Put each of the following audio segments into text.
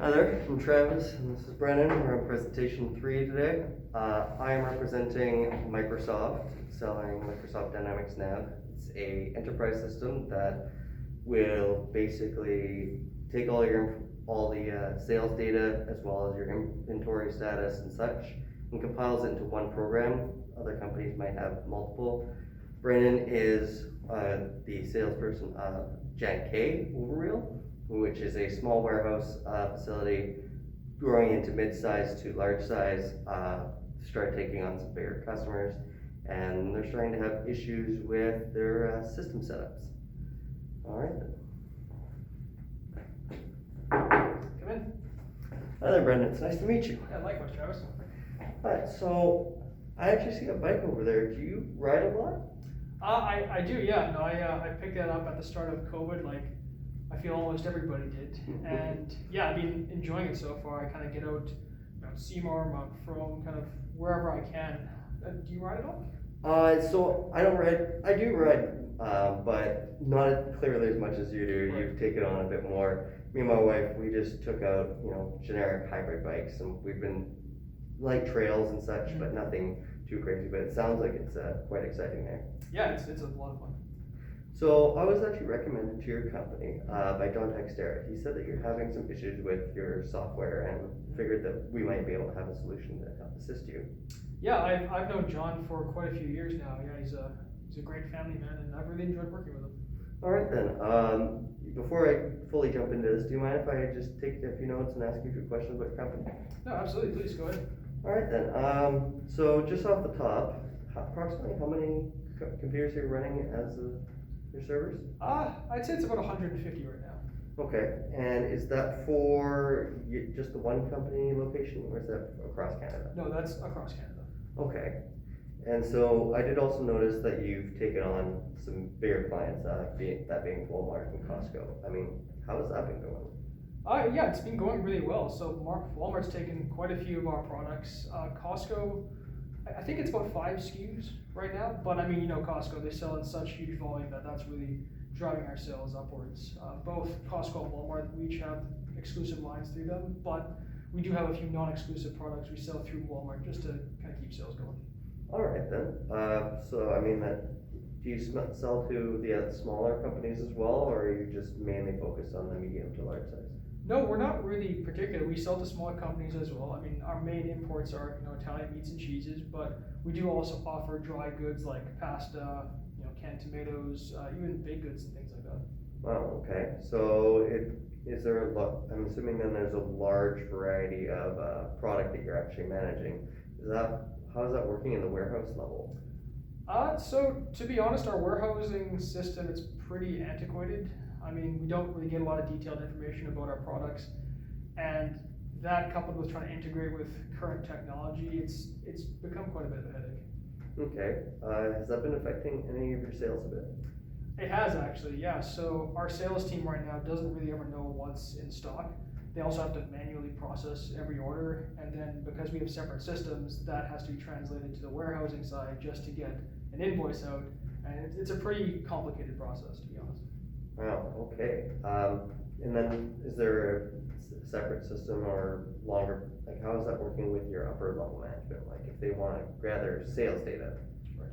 Hi there, I'm Travis, and this is Brennan. We're on presentation 3 today. I am representing Microsoft, selling Microsoft Dynamics Nav. It's a enterprise system that will basically take all the sales data as well as your inventory status and such, and compiles it into one program. Other companies might have multiple. Brennan is the salesperson of Jan-K Overreal, which is a small warehouse facility growing into mid-size to large size, start taking on some bigger customers, and they're starting to have issues with their system setups. All right then. Come in. Hi there, Brendan. It's nice to meet you. Yeah, likewise, Travis. All right, so I actually see a bike over there. Do you ride a lot? I do, yeah. No, I picked that up at the start of COVID, like I feel almost everybody did. And yeah, I've been enjoying it so far. I kind of get out Mount Seymour, Mount Frome, kind of wherever I can. Do you ride at all? So I don't ride. I do ride, but not clearly as much as you do. Right. You've taken on a bit more. Me and my wife, we just took out, generic hybrid bikes, and we've been light trails and such, but nothing too crazy. But it sounds like it's quite exciting there. Yeah, it's a lot of fun. So I was actually recommended to your company by John Textera. He said that you're having some issues with your software and figured that we might be able to have a solution to help assist you. Yeah, I've known John for quite a few years now. Yeah, he's a great family man, and I've really enjoyed working with him. All right then. Before I fully jump into this, do you mind if I just take a few notes and ask you a few questions about your company? No, absolutely. Please go ahead. All right then. So just off the top, approximately how many computers are you running as your servers? I'd say it's about 150 right now. Okay, and is that for just the one company location, or is that across Canada? No, that's across Canada. Okay, and so I did also notice that you've taken on some bigger clients, being Walmart and Costco. I mean, how has that been going? Yeah, it's been going really well. So Walmart's taken quite a few of our products. Costco, I think it's about 5 SKUs right now, but I mean, Costco, they sell in such huge volume that's really driving our sales upwards. Both Costco and Walmart, we each have exclusive lines through them, but we do have a few non-exclusive products we sell through Walmart just to kind of keep sales going. All right then. So I mean, do you sell to the smaller companies as well, or are you just mainly focused on the medium to large size? No, we're not really particular. We sell to smaller companies as well. I mean, our main imports are Italian meats and cheeses, but we do also offer dry goods like pasta, canned tomatoes, even baked goods and things like that. Wow. Okay. So is there I'm assuming then there's a large variety of product that you're actually managing. How is that working in the warehouse level? So to be honest, our warehousing system is pretty antiquated. I mean, we don't really get a lot of detailed information about our products, and that coupled with trying to integrate with current technology, it's become quite a bit of a headache. Okay. Has that been affecting any of your sales a bit? It has actually, yeah. So our sales team right now doesn't really ever know what's in stock. They also have to manually process every order, and then because we have separate systems, that has to be translated to the warehousing side just to get an invoice out, and it's a pretty complicated process, to be honest. Wow. Okay. And then is there a separate system or longer? Like, how is that working with your upper level management? Like, if they want to gather sales data,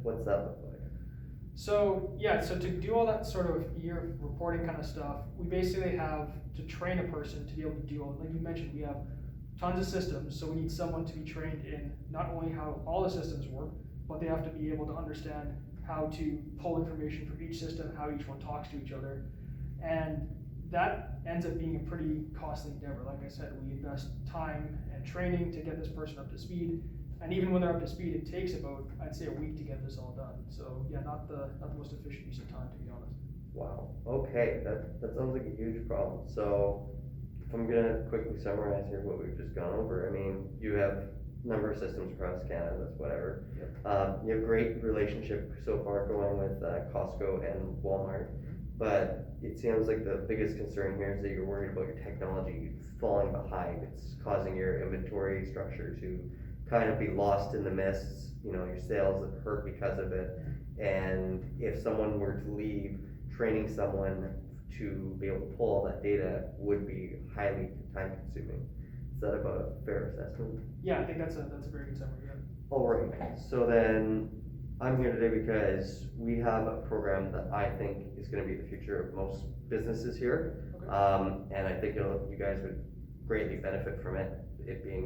what's that look like? So yeah, so to do all that sort of year reporting kind of stuff, we basically have to train a person to be able to do all. Like you mentioned, we have tons of systems, so we need someone to be trained in not only how all the systems work, but they have to be able to understand how to pull information from each system, how each one talks to each other, and that ends up being a pretty costly endeavor. Like I said, we invest time and training to get this person up to speed. And even when they're up to speed, it takes about, I'd say, a week to get this all done. So yeah, not the most efficient use of time, to be honest. Wow. Okay, that sounds like a huge problem. So if I'm gonna quickly summarize here what we've just gone over, I mean, you have a number of systems across Canada, that's whatever. Yep. You have great relationship so far going with Costco and Walmart, but it seems like the biggest concern here is that you're worried about your technology falling behind. It's causing your inventory structure to kind of be lost in the mists, your sales hurt because of it. And if someone were to leave, training someone to be able to pull all that data would be highly time consuming. Is that about a fair assessment? Yeah, I think that's a very good summary, yeah. Alright, so then I'm here today because we have a program that I think is gonna be the future of most businesses here. Okay. And I think you guys would greatly benefit from it being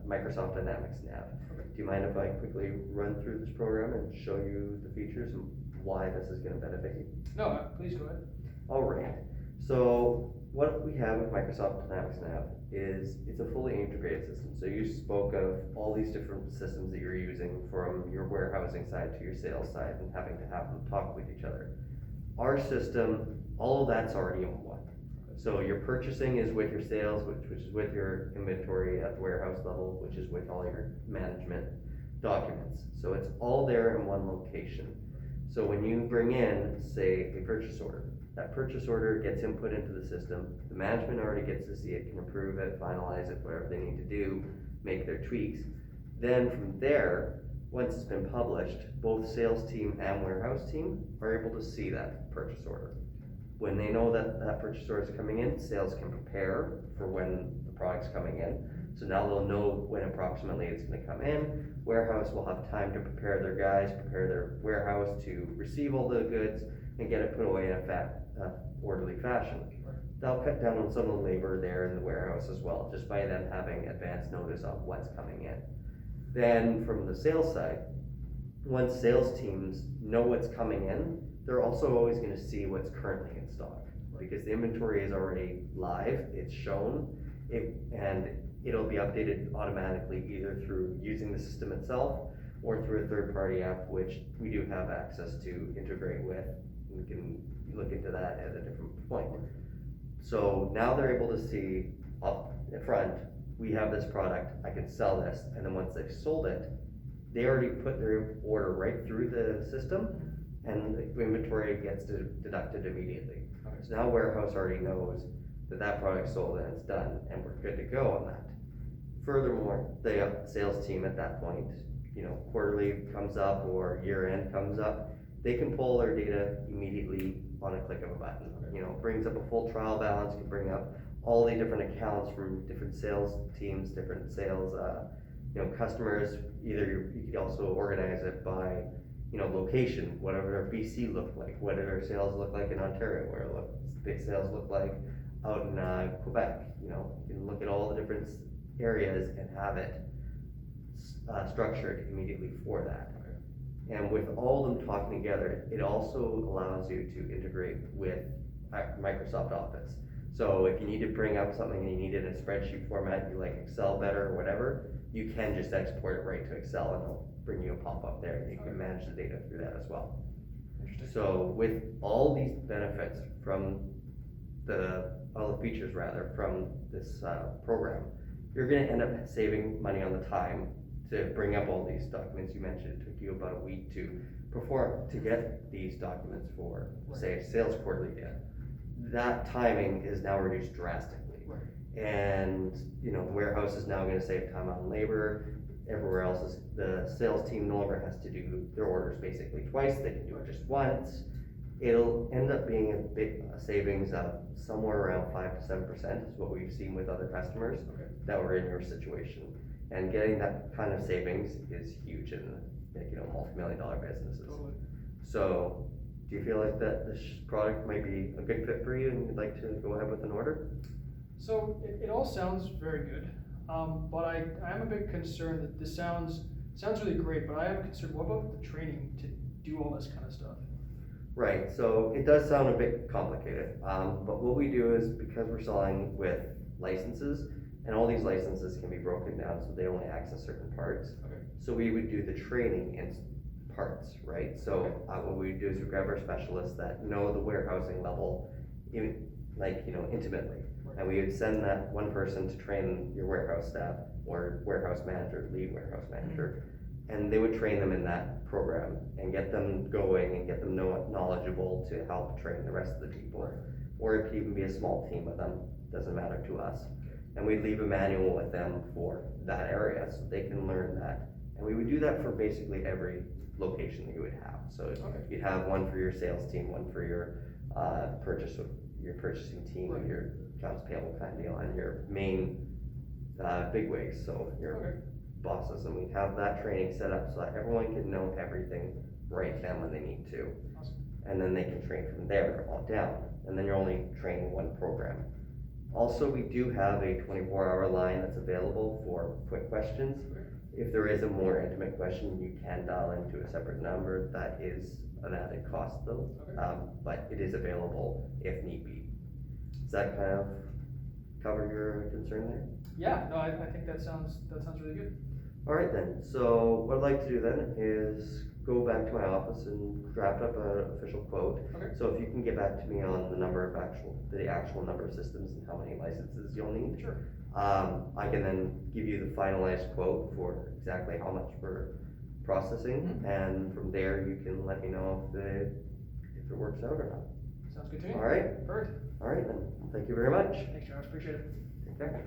Microsoft Dynamics Nav. Okay. Do you mind if I quickly run through this program and show you the features and why this is gonna benefit you? No, please go ahead. Alright, so what we have with Microsoft Dynamics Nav is it's a fully integrated system. So you spoke of all these different systems that you're using from your warehousing side to your sales side and having to have them talk with each other. Our system, all of that's already in one. So your purchasing is with your sales, which is with your inventory at the warehouse level, which is with all your management documents. So it's all there in one location. So when you bring in, say, a purchase order, that purchase order gets input into the system, the management already gets to see it, can approve it, finalize it, whatever they need to do, make their tweaks. Then from there, once it's been published, both sales team and warehouse team are able to see that purchase order. When they know that that purchase order is coming in, sales can prepare for when the product's coming in. So now they'll know when approximately it's gonna come in. Warehouse will have time to prepare their guys, prepare their warehouse to receive all the goods and get it put away in a orderly fashion. That'll cut down on some of the labor there in the warehouse as well, just by them having advance notice of what's coming in. Then from the sales side, once sales teams know what's coming in, they're also always gonna see what's currently in stock. Because the inventory is already live, it's shown, and it'll be updated automatically either through using the system itself or through a third-party app, which we do have access to integrate with. We can look into that at a different point. So now they're able to see up in front, we have this product, I can sell this, and then once they've sold it, they already put their order right through the system, and the inventory gets deducted immediately. Okay. So now warehouse already knows that that product's sold and it's done, and we're good to go on that. Furthermore, the sales team at that point, quarterly comes up or year end comes up, they can pull their data immediately on a click of a button. Brings up a full trial balance, can bring up all the different accounts from different sales teams, different sales, customers. Either you could also organize it by, location, whatever BC looked like, what did our sales look like in Ontario, what big sales look like out in Quebec. You can look at all the different areas and have it structured immediately for that. And with all of them talking together, it also allows you to integrate with Microsoft Office. So if you need to bring up something and you need it in a spreadsheet format, you like Excel better or whatever, you can just export it right to Excel and it'll bring you a pop-up there and you can manage the data through that as well. Interesting. So with all these benefits from all the features rather, from this program, you're gonna end up saving money on the time to bring up all these documents. You mentioned it took you about a week to get these documents for, say, sales quarterly data. That timing is now reduced drastically. Right. And, the warehouse is now gonna save time on labor. Everywhere else is, the sales team no longer has to do their orders basically twice, they can do it just once. It'll end up being a savings of somewhere around 5 to 7% is what we've seen with other customers that were in your situation. And getting that kind of savings is huge in multi-million-dollar businesses. Totally. So, do you feel like that this product might be a good fit for you and you'd like to go ahead with an order? So it all sounds very good, but I am a bit concerned that this sounds really great, but I am concerned, what about the training to do all this kind of stuff? Right, so it does sound a bit complicated, but what we do is, because we're selling with licenses, and all these licenses can be broken down so they only access certain parts. Okay. So we would do the training in parts, right? So what we do is we grab our specialists that know the warehousing level, intimately. Right. And we would send that one person to train your warehouse staff or warehouse manager, lead warehouse manager, and they would train them in that program and get them going and get them knowledgeable to help train the rest of the people. Right. Or it could even be a small team of them, doesn't matter to us. And we'd leave a manual with them for that area so they can learn that. And we would do that for basically every location that you would have. So you'd have one for your sales team, one for your your purchasing team, Right. your accounts payable kind of deal, and your main, bigwigs, so your Okay. bosses, and we have that training set up so that everyone can know everything right then when they need to. Awesome. And then they can train from there on down, and then you're only training one program. Also, we do have a 24-hour line that's available for quick questions. If there is a more intimate question, you can dial into a separate number. That is an added cost though, Okay. but it is available if need be. Does that kind of cover your concern there? Yeah, no, I think that sounds really good. All right then, so what I'd like to do then is go back to my office and draft up an official quote. Okay. So if you can get back to me on the actual number of systems and how many licenses you'll need. Sure. I can then give you the finalized quote for exactly how much we're processing, Mhm. and from there you can let me know if it works out or not. Sounds good to me. All right, Perfect. all right then, thank you very much. Thanks, Travis, appreciate it. Take care.